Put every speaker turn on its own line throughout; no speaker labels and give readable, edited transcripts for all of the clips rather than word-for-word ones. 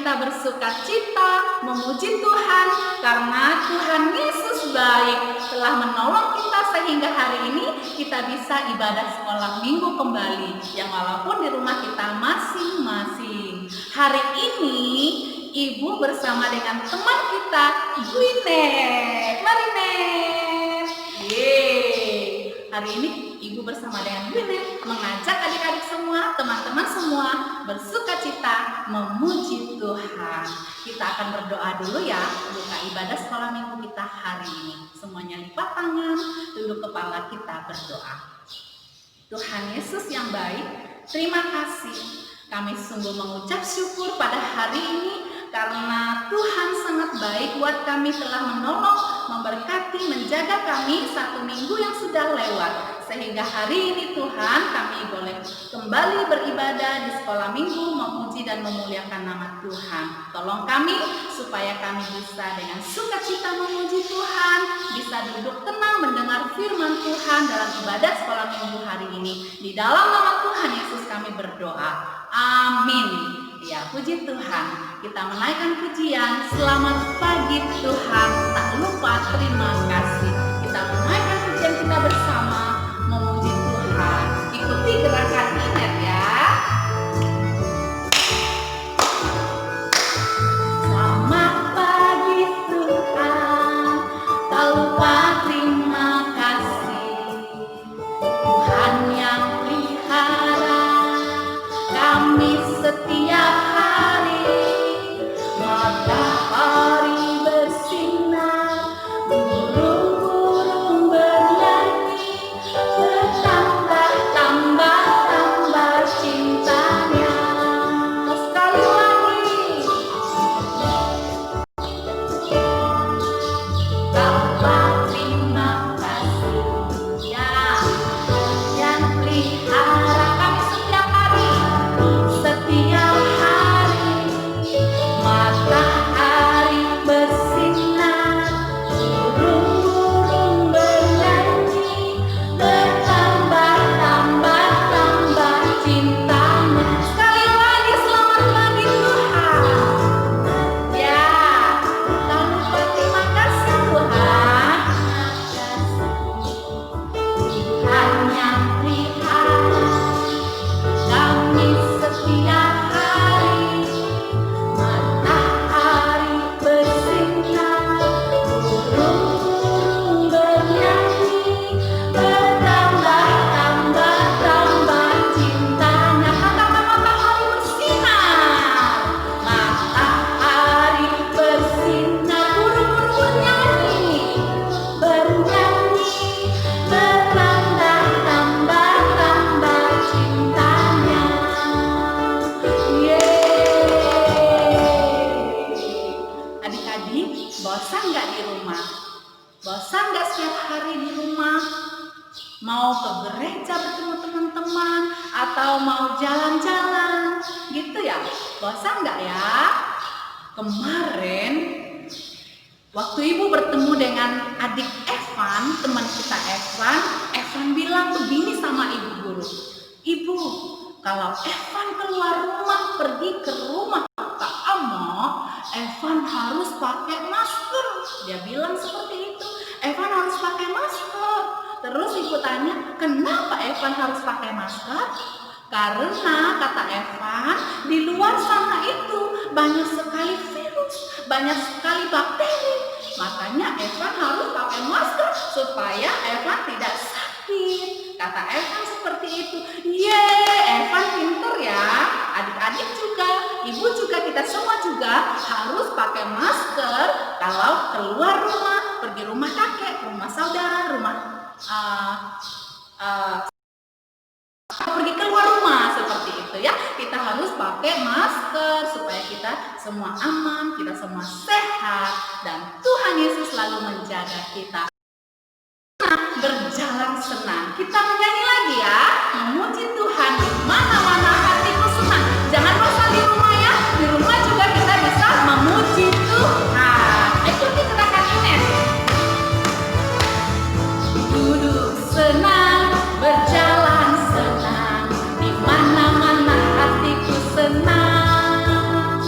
kita bersukacita, memuji Tuhan karena Tuhan Yesus baik, telah menolong kita sehingga hari ini kita bisa ibadah sekolah minggu kembali, yang walaupun di rumah kita masing-masing. Hari ini Ibu bersama dengan teman kita, Gwyneth. Mari, Net. Yeay. Hari ini Ibu bersama dengan Gwyneth mengajak adik-adik semua, teman-teman semua bersukacita memuji Tuhan. Kita akan berdoa dulu ya, buka ibadah sekolah minggu kita hari ini. Semuanya lipat tangan, tunduk kepala, kita berdoa. Tuhan Yesus yang baik, terima kasih. Kami sungguh mengucap syukur pada hari ini karena Tuhan sangat baik buat kami, telah menolong, memberkati, menjaga kami satu minggu yang sudah lewat. Sehingga hari ini Tuhan kami boleh kembali beribadah di sekolah minggu, memuji dan memuliakan nama Tuhan. Tolong kami supaya kami bisa dengan sukacita memuji Tuhan, bisa duduk tenang mendengar firman Tuhan dalam ibadah sekolah minggu hari ini. Di dalam nama Tuhan Yesus kami berdoa. Amin. Ya, puji Tuhan. Kita menaikkan pujian. Selamat pagi Tuhan. Tak lupa terima kasih. Kita menaikkan pujian kita bersama memuji Tuhan. Ikuti gerakan Inet ya. Selamat pagi Tuhan. Tak lupa terima kasih. Tuhan yang pelihara kami setiap hari. Matahari bersinar, burung-burung bernyanyi, bertambah-tambah cintanya. Sekali lagi. Bapak terima kasih ya, yang pelihara kami setiap hari. Setiap hari matahari bersinar, burung-burung bernyanyi, bertambah-tambah cintanya. Sekali lagi selamat pagi Tuhan. Ya, tak lupa terima kasih Tuhan. Tuhan yang pelihara kami setiap hari. Matahari bersinar, burung-burung bernyanyi, bertambah-tambah cintanya. Katakan matahari bersinar. Matahari bersinar, burung-burung bernyanyi, bertambah-tambah cintanya. Adik-adik, bosan nggak di rumah? Bosan nggak setiap hari di rumah? Mau ke gereja bertemu teman-teman atau mau jalan-jalan gitu ya? Bosan nggak ya? Kemarin waktu Ibu bertemu dengan adik Evan, teman kita Evan bilang begini sama Ibu guru. Ibu, kalau Evan keluar rumah pergi ke rumah Kak Amo, Evan harus pakai masker. Dia bilang seperti itu. Evan harus pakai masker. Terus Ibu tanya, kenapa Evan harus pakai masker? Karena kata Evan, di luar sana itu banyak sekali virus, banyak sekali bakteri. Makanya Evan harus pakai masker supaya Evan tidak sakit. Kata Evan seperti itu. Yeay, Evan pinter ya. Adik-adik juga, Ibu juga, kita semua juga harus pakai masker kalau keluar rumah, pergi rumah kakek, rumah saudara, rumah pergi keluar rumah seperti itu ya. Kita harus pakai masker supaya kita semua aman, kita semua sehat, dan Tuhan Yesus selalu menjaga kita. Berjalan senang. Kita menyanyi lagi ya, memuji Tuhan di mana-mana hatiku senang. Jangan bosan di rumah ya. Di rumah juga kita bisa memuji Tuhan. Ikuti gerakan Ines. Duduk senang, berjalan senang, di mana-mana hatiku senang.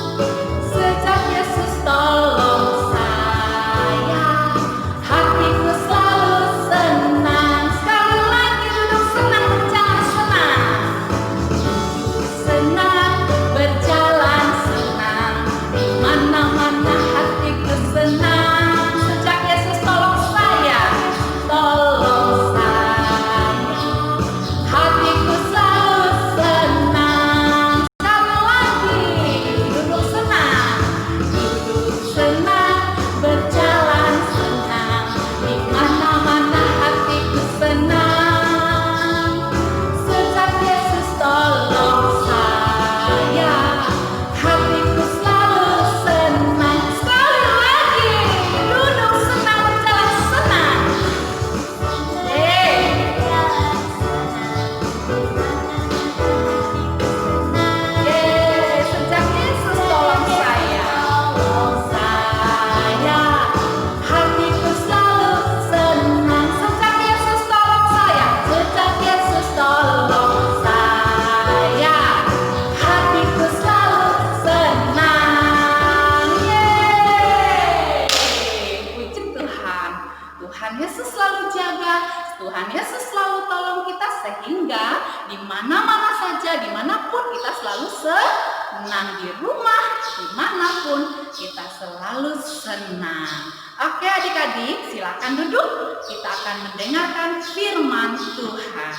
senang di rumah, dimanapun kita selalu senang. Oke adik-adik, silakan duduk. Kita akan mendengarkan firman Tuhan.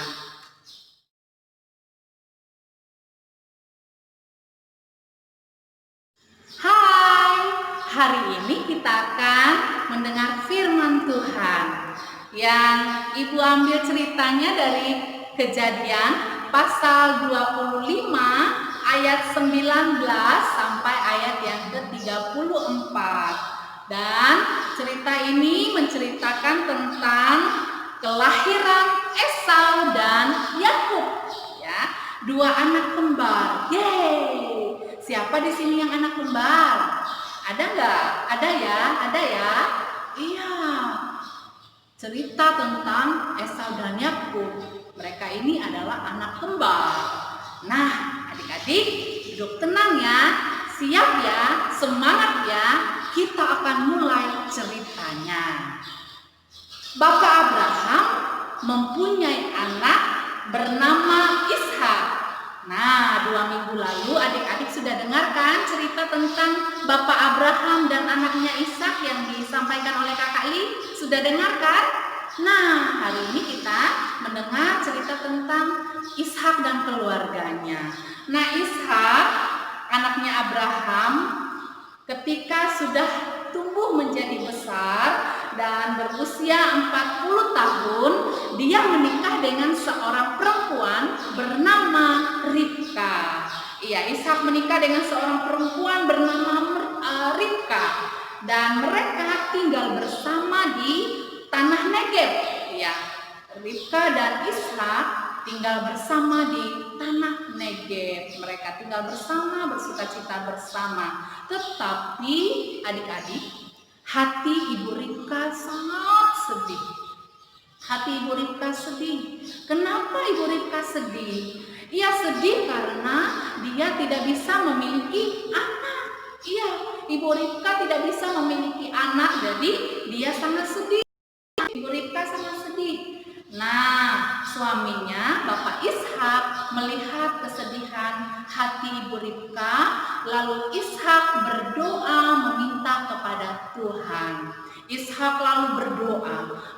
Hai, hari ini kita akan mendengar firman Tuhan yang Ibu ambil ceritanya dari Kejadian pasal 25 ayat 19 sampai ayat yang ke-34. Dan cerita ini menceritakan tentang kelahiran Esau dan Yakub, ya, dua anak kembar. Yeay! Siapa di sini yang anak kembar? Ada nggak? Ada ya? Ada ya? Iya. Cerita tentang Esau dan Yakub. Mereka ini adalah anak kembar. Nah, adik-adik, duduk tenang ya. Siap ya? Semangat ya. Kita akan mulai ceritanya. Bapak Abraham mempunyai anak bernama Ishak. Nah, 2 minggu lalu adik-adik sudah dengarkan cerita tentang Bapak Abraham dan anaknya Ishak yang disampaikan oleh Kakak Li? Sudah dengarkan? Nah, hari ini kita mendengar cerita tentang Ishak dan keluarganya. Nah, Ishak, anaknya Abraham, ketika sudah tumbuh menjadi besar dan berusia 40 tahun, dia menikah dengan seorang perempuan bernama Ribka. Iya, Ishak menikah dengan seorang perempuan bernama Ribka, dan mereka tinggal bersama di tanah Negeb. Ya, Ribka dan Ishak tinggal bersama di tanah Negeb. Mereka tinggal bersama, bersukacita bersama. Tetapi adik-adik, hati Ibu Ribka sangat sedih. Hati Ibu Ribka sedih. Kenapa Ibu Ribka sedih? Ia sedih karena dia tidak bisa memiliki anak. Iya, Ibu Ribka tidak bisa memiliki anak, jadi dia sangat sedih. Ibu Ribka sangat sedih. Nah, suaminya Bapak Ishak melihat kesedihan hati Ibu Ribka, lalu Ishak berdoa meminta kepada Tuhan. Ishak lalu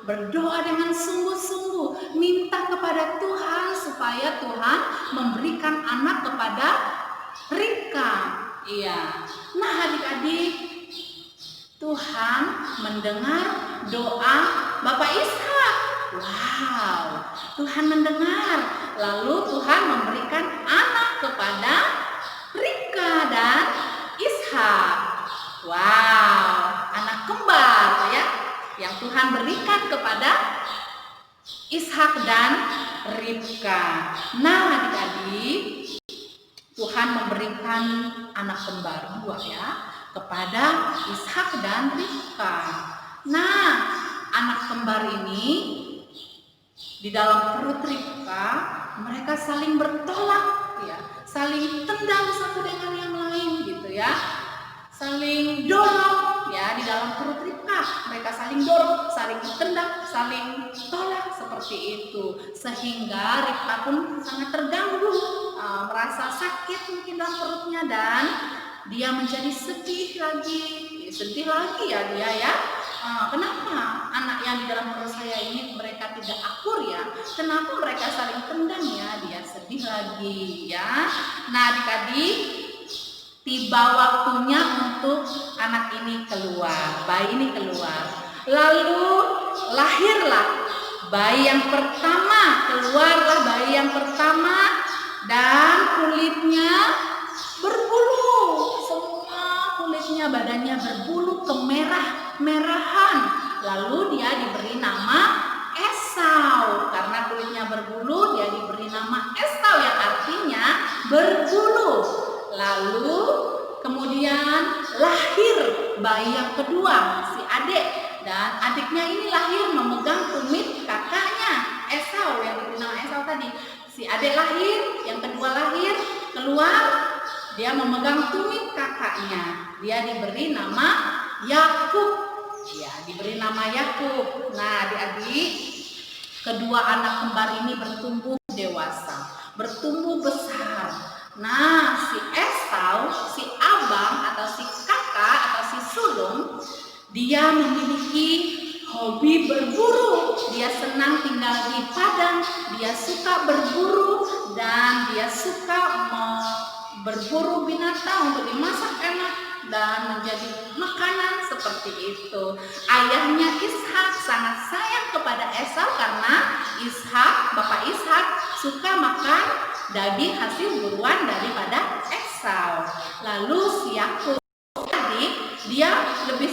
berdoa dengan sungguh-sungguh, minta kepada Tuhan supaya Tuhan memberikan anak kepada Ribka. Iya. Nah, adik-adik, Tuhan mendengar doa Bapak Ishak. Wow, Tuhan mendengar. Lalu Tuhan memberikan anak kepada Ribka dan Ishak. Wow, anak kembar ya, yang Tuhan berikan kepada Ishak dan Ribka. Nah, adik-adik, Tuhan memberikan anak kembar 2 ya, kepada Ishak dan Ribka. Nah, anak kembar ini di dalam perut Ribka, mereka saling bertolak ya, saling tendang satu dengan yang lain gitu ya. Saling dorong ya, di dalam perut Ribka. Mereka saling dorong, saling tendang, saling tolak seperti itu. Sehingga Ribka pun sangat terganggu, merasa sakit mungkin dalam perutnya, dan dia menjadi sedih lagi ya dia ya. Kenapa anak yang di dalam perut saya ini mereka tidak akur ya? Kenapa mereka saling tendang ya? Dia sedih lagi ya. Nah, adik-adik, tiba waktunya untuk anak ini keluar, bayi ini keluar. Lalu lahirlah bayi yang pertama, keluarlah bayi yang pertama, dan kulitnya berbulu, semua kulitnya, badannya berbulu kemerah-merahan. Lalu dia diberi nama Esau. Karena kulitnya berbulu, dia diberi nama Esau yang artinya berbulu. Lalu kemudian lahir bayi yang kedua, si adik, dan adiknya ini lahir memegang tumit kakaknya Esau yang diberi nama Esau tadi. Si adik lahir, yang kedua lahir, keluar, dia memegang tumit kakaknya. Dia diberi nama Yakub. Ya, diberi nama Yakub. Nah, adik-adik, kedua anak kembar ini bertumbuh dewasa, bertumbuh besar. Nah, si Esau, si abang atau si kakak atau si sulung, dia memiliki hobi berburu. Dia senang tinggal di padang, dia suka berburu dan dia suka berburu binatang untuk dimasak enak dan menjadi makanan seperti itu. Ayahnya Ishak sangat sayang kepada Esau karena Bapak Ishak suka makan daging hasil buruan daripada Esau. Lalu si Yakub tadi dia lebih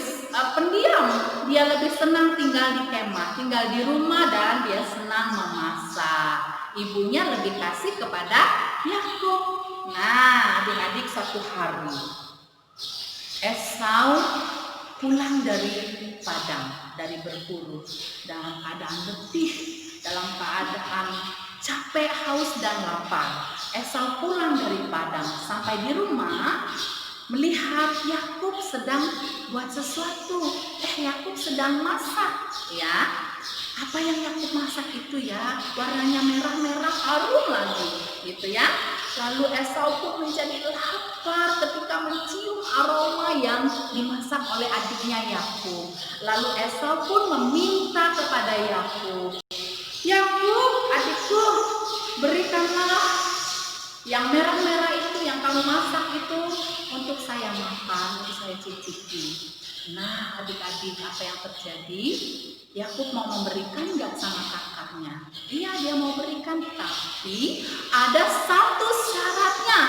pendiam, dia lebih senang tinggal di kemah, tinggal di rumah dan dia senang memasak. Ibunya lebih kasih kepada Yakub. Nah, adik-adik, suatu hari Esau pulang dari padang, dari berburu dalam keadaan letih, dalam keadaan capek, haus dan lapar. Esau pulang dari padang, sampai di rumah melihat Yakub sedang buat sesuatu. Yakub sedang masak, ya. Apa yang Yakub masak itu ya? Warnanya merah-merah, harum lagi, gitu ya. Lalu Esau pun menjadi lapar ketika mencium aroma yang dimasak oleh adiknya Yakub. Lalu Esau pun meminta kepada Yakub, "Yakub, adikku, berikanlah yang merah-merah itu yang kamu masak itu untuk saya makan, untuk saya cicipi." Nah, adik-adik, apa yang terjadi? Yakub mau memberikan nggak sama kakaknya? Iya, dia mau berikan, tapi ada satu syaratnya.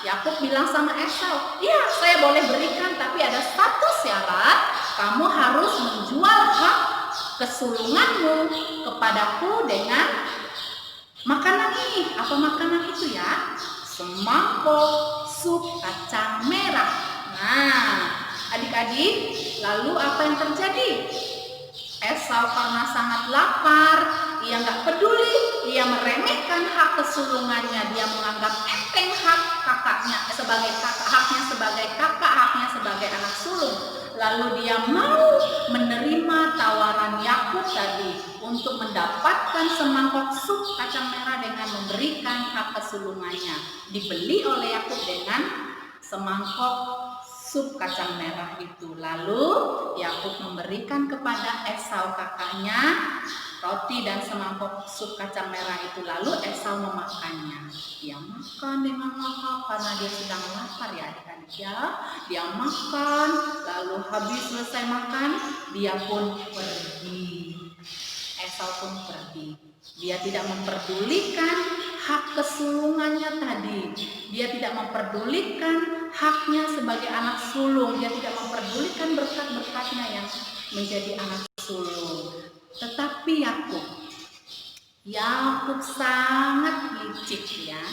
Yakub bilang sama Esau, "Iya, saya boleh berikan, tapi ada satu syarat. Kamu harus menjual hak kesulunganmu kepadaku dengan makanan ini." Apa makanan itu ya? Semangkok sup kacang merah. Nah, adik-adik, lalu apa yang terjadi? Esau karena sangat lapar, ia nggak peduli, ia meremehkan hak kesulungannya, dia menganggap enteng hak kakaknya sebagai kakak, haknya sebagai kakak, haknya sebagai anak sulung. Lalu dia mau menerima tawaran Yakub tadi untuk mendapatkan semangkok sup kacang merah dengan memberikan hak kesulungannya. Dibeli oleh Yakub dengan semangkok sup kacang merah itu. Lalu Yakub memberikan kepada Esau kakaknya roti dan semangkok sup kacang merah itu. Lalu Esau memakannya. Dia makan dengan lahap karena dia sedang lapar ya adik-adik ya. Dia makan, lalu habis selesai makan, dia pun pergi. Esau pun pergi. Dia tidak memperdulikan hak kesulungannya tadi. Dia tidak memperdulikan haknya sebagai anak sulung. Dia tidak memperdulikan berkat-berkatnya yang menjadi anak sulung. Tetapi Yakub sangat licik ya.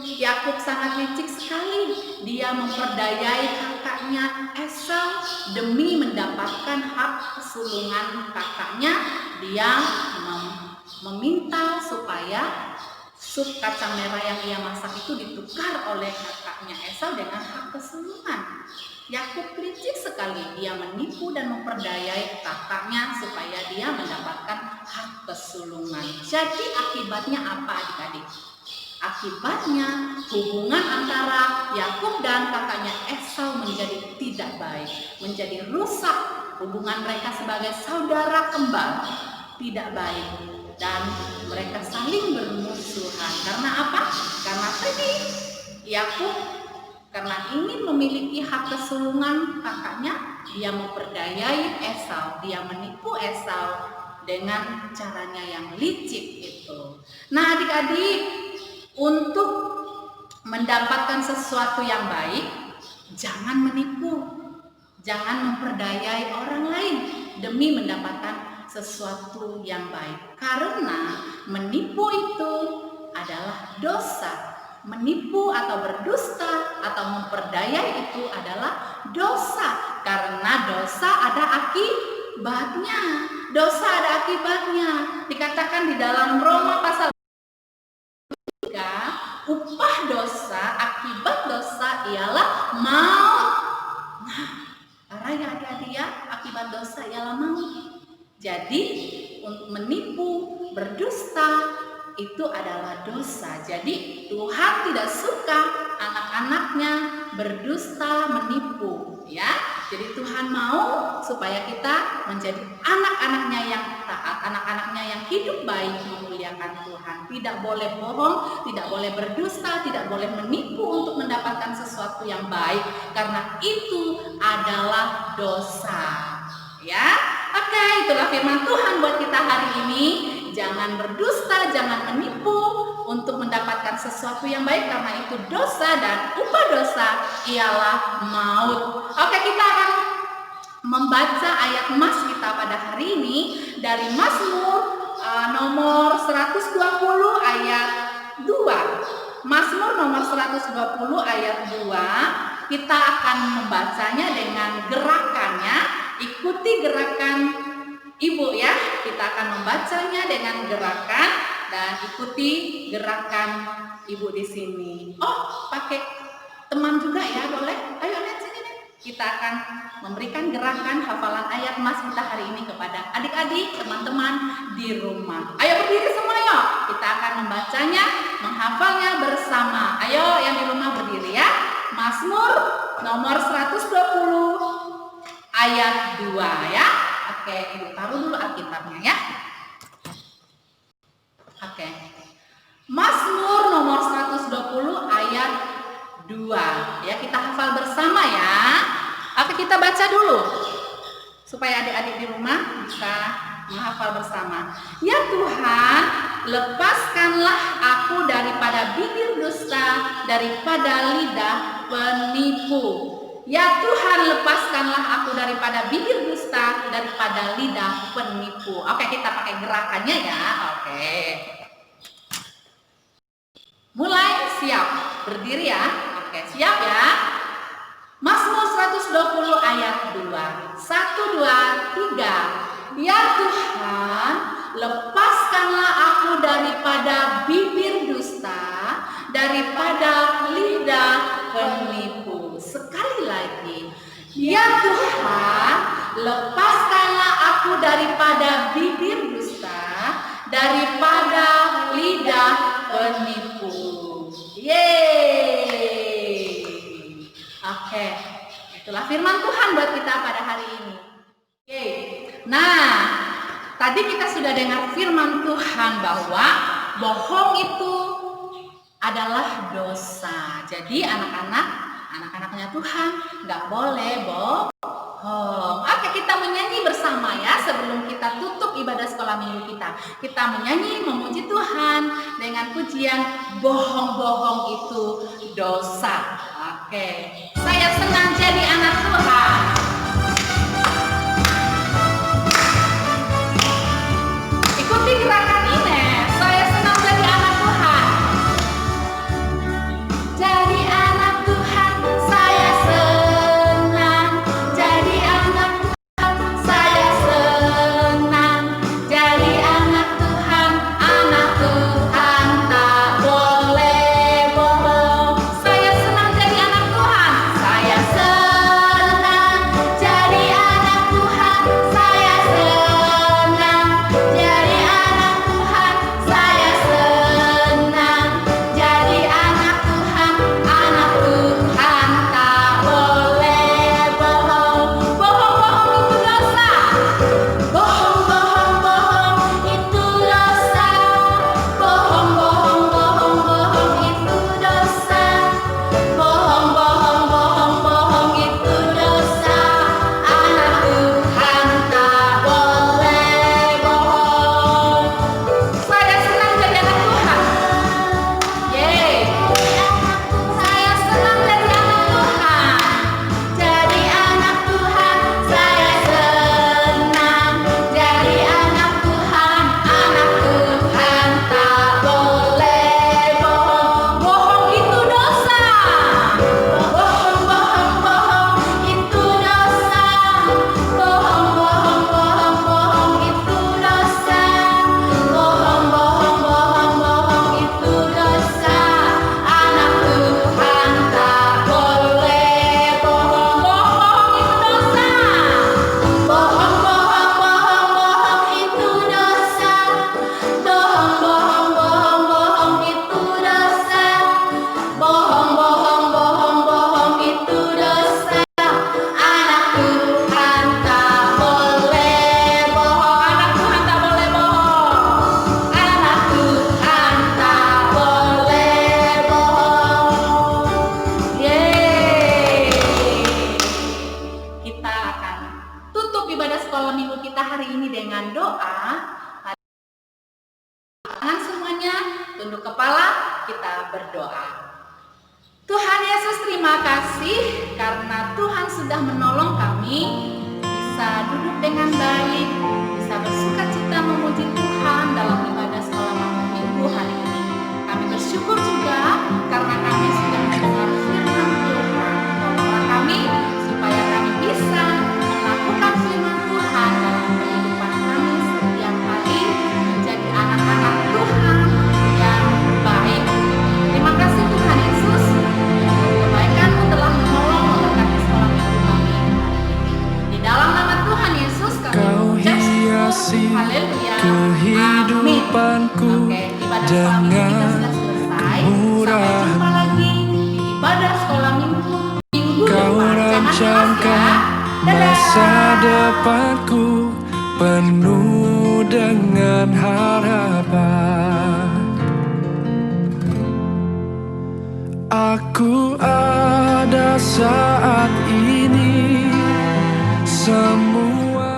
Yakub sangat licik sekali. Dia memperdayai kakaknya Esau demi mendapatkan hak kesulungan kakaknya. Dia meminta supaya sup kacang merah yang ia masak itu ditukar oleh kakaknya Esau dengan hak kesulungan. Yakub licik sekali, dia menipu dan memperdayai kakaknya supaya dia mendapatkan hak kesulungan. Jadi akibatnya apa adik-adik? Akibatnya hubungan antara Yakub dan kakaknya Esau menjadi tidak baik, menjadi rusak. Hubungan mereka sebagai saudara kembar tidak baik dan mereka saling bermusuhan. Karena apa? Karena tadi Yakub karena ingin memiliki hak kesulungan kakaknya, dia memperdayai Esau, dia menipu Esau dengan caranya yang licik itu. Nah adik-adik, untuk mendapatkan sesuatu yang baik, jangan menipu, jangan memperdayai orang lain demi mendapatkan sesuatu yang baik. Karena menipu itu adalah dosa. Menipu atau berdusta atau memperdayai itu adalah dosa. Karena dosa ada akibatnya. Dosa ada akibatnya. Dikatakan di dalam Roma pasal 3, upah dosa, akibat dosa ialah maut. Nah, para ya adik-adik ya, akibat dosa ialah maut. Jadi untuk menipu, berdusta itu adalah dosa. Jadi Tuhan tidak suka anak-anaknya berdusta, menipu, ya. Jadi Tuhan mau supaya kita menjadi anak-anaknya yang taat, anak-anaknya yang hidup baik, memuliakan Tuhan. Tidak boleh bohong, tidak boleh berdusta, tidak boleh menipu untuk mendapatkan sesuatu yang baik, karena itu adalah dosa. Ya, oke, itulah firman Tuhan buat kita hari ini. Jangan berdusta, jangan menipu untuk mendapatkan sesuatu yang baik, karena itu dosa dan upah dosa ialah maut. Oke, kita akan membaca ayat emas kita pada hari ini dari Mazmur nomor 120 ayat 2. Mazmur nomor 120 ayat 2. Kita akan membacanya dengan gerakannya. Ikuti gerakan Ibu ya, kita akan membacanya dengan gerakan dan ikuti gerakan Ibu di sini. Oh, pakai teman juga ya, boleh? Ayo lihat sini nih. Kita akan memberikan gerakan hafalan ayat emas kita hari ini kepada adik-adik, teman-teman di rumah. Ayo berdiri semua yuk. Kita akan membacanya, menghafalnya bersama. Ayo yang di rumah berdiri ya. Mazmur nomor 120 ayat 2 ya. Oke, Ibu taruh dulu Alkitabnya ya. Oke. Mazmur nomor 120 ayat 2. Ya, kita hafal bersama ya. Oke, kita baca dulu supaya adik-adik di rumah bisa menghafal bersama. Ya Tuhan, lepaskanlah aku daripada bibir dusta, daripada lidah penipu. Ya Tuhan, lepaskanlah aku daripada bibir dusta, daripada lidah penipu. Oke, kita pakai gerakannya ya. Oke. Mulai, siap. Berdiri ya. Oke, siap ya. Mazmur 120 ayat 2. 1, 2, 3. Ya Tuhan, lepaskanlah aku daripada bibir dusta, daripada lidah penipu. Sekali lagi, ya Tuhan, lepaskanlah aku daripada bibir dusta, daripada lidah penipu. Yeay. Oke, itulah firman Tuhan buat kita pada hari ini. Yeay. Nah, tadi kita sudah dengar firman Tuhan bahwa bohong itu adalah dosa. Jadi anak-anaknya Tuhan nggak boleh bohong. Oke, kita menyanyi bersama ya sebelum kita tutup ibadah sekolah minggu kita. Kita menyanyi memuji Tuhan dengan pujian bohong-bohong itu dosa. Oke, saya senang jadi anak Tuhan. Ikuti gerakan ini. Saya senang jadi anak Tuhan. Jadi anak Tuhan, saya senang. Jadi anak Tuhan, saya senang. Jadi anak Tuhan tak boleh bohong. Saya senang jadi anak Tuhan. Saya berdoa. Tuhan Yesus, terima kasih karena Tuhan sudah menolong kami bisa duduk dengan baik, bisa bersukacita memuji Tuhan dalam ibadah sekolah minggu hari ini. Kami bersyukur juga karena kami sudah mendengar firman Tuhan. Tolonglah kami supaya kami bisa melakukan firman Tuhan dalam kehidupan kami setiap hari, menjadi anak-anak Tuhan yang baik. Terima kasih Tuhan Yesus, kebaikan-Mu telah menolong memberkati sekolah minggu kami hari ini. Di dalam nama Tuhan Yesus kami mengucap syukur. Haleluya.
Kehidupanku dengan
Sampai jumpa lagi di ibadah sekolah minggu
Kau
depan. Jangan lepas ya.
rancangkan masa depanku penuh dengan harapan. Aku ada saat ini.